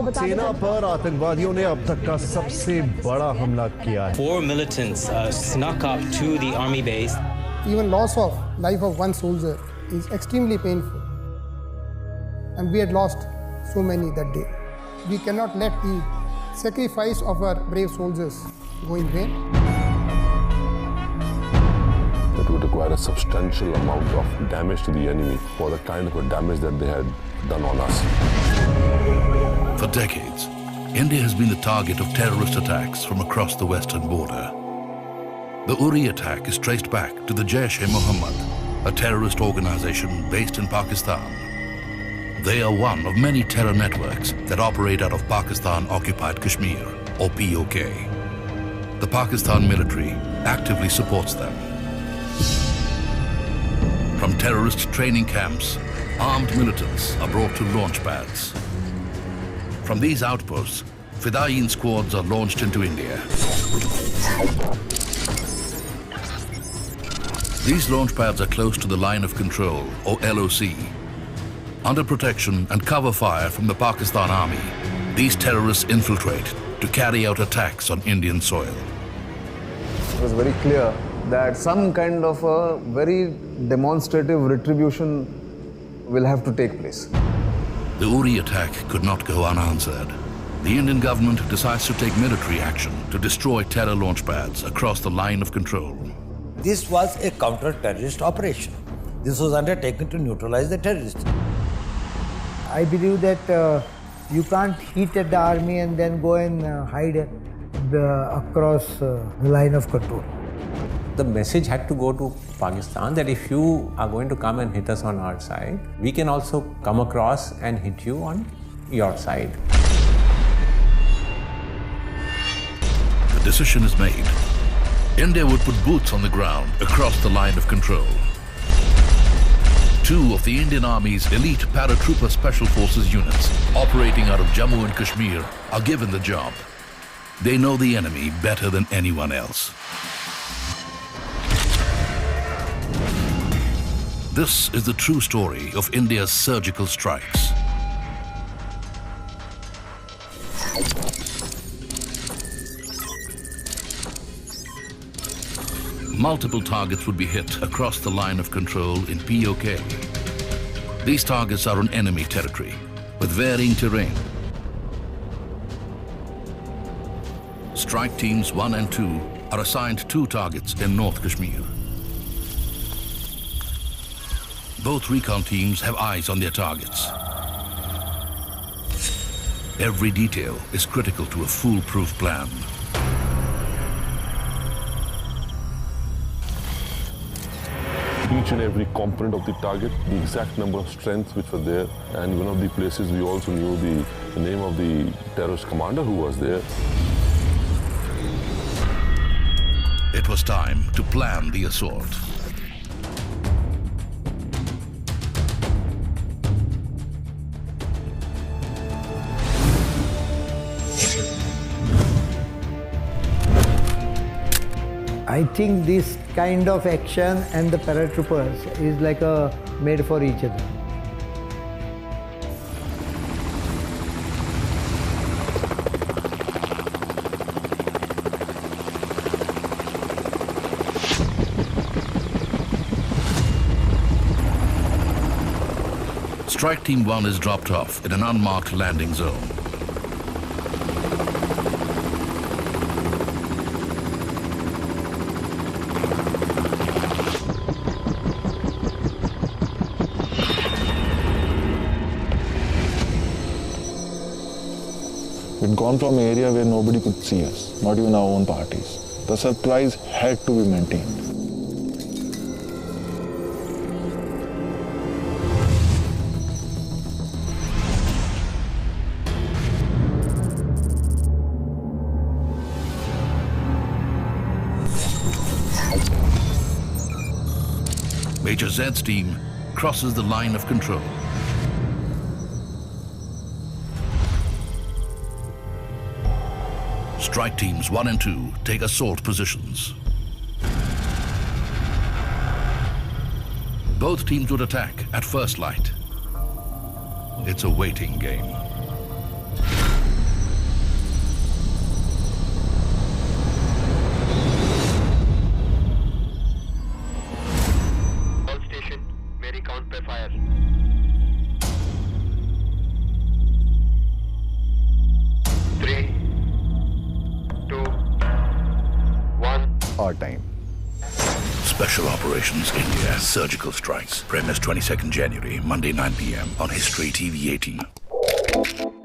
आपको बता सेना पर आतंकवादियों ने अब तक का सबसे बड़ा हमला किया है। 4 militants snuck up to the army base. Even loss of life of one soldier is extremely painful. And we had lost so many that day. We cannot let the sacrifice of our brave soldiers go in vain. It would require a substantial amount of damage to the enemy for the kind of a damage that they had done on us. For decades, India has been the target of terrorist attacks from across the western border. The Uri attack is traced back to the Jaish-e-Mohammed, a terrorist organization based in Pakistan. They are one of many terror networks that operate out of Pakistan-occupied Kashmir, or POK. The Pakistan military actively supports them. From terrorist training camps, armed militants are brought to launch pads. From these outposts, Fedayeen squads are launched into India. These launch pads are close to the line of control, or LOC. Under protection and cover fire from the Pakistan army, these terrorists infiltrate to carry out attacks on Indian soil. It was very clear that some kind of a very demonstrative retribution will have to take place. The Uri attack could not go unanswered. The Indian government decides to take military action to destroy terror launch pads across the line of control. This was a counter-terrorist operation. This was undertaken to neutralize the terrorists. I believe that you can't hit at the army and then go and hide across the line of control. The message had to go to Pakistan that if you are going to come and hit us on our side, we can also come across and hit you on your side. The decision is made. India would put boots on the ground across the line of control. Two of the Indian Army's elite paratrooper special forces units operating out of Jammu and Kashmir are given the job. They know the enemy better than anyone else. This is the true story of India's surgical strikes. Multiple targets would be hit across the line of control in POK. These targets are on enemy territory with varying terrain. Strike teams 1 and 2 are assigned 2 targets in North Kashmir. Both recon teams have eyes on their targets. Every detail is critical to a foolproof plan. Each and every component of the target, the exact number of strengths which were there, and one of the places we also knew the name of the terrorist commander who was there. It was time to plan the assault. I think this kind of action and the paratroopers is like made for each other. Strike Team 1 is dropped off in an unmarked landing zone. We'd gone from an area where nobody could see us, not even our own parties. The surprise had to be maintained. Major Zed's team crosses the line of control. Strike teams 1 and 2 take assault positions. Both teams would attack at first light. It's a waiting game. Special Operations India Surgical Strikes. Premieres 22nd January, Monday 9 p.m. on History TV 18.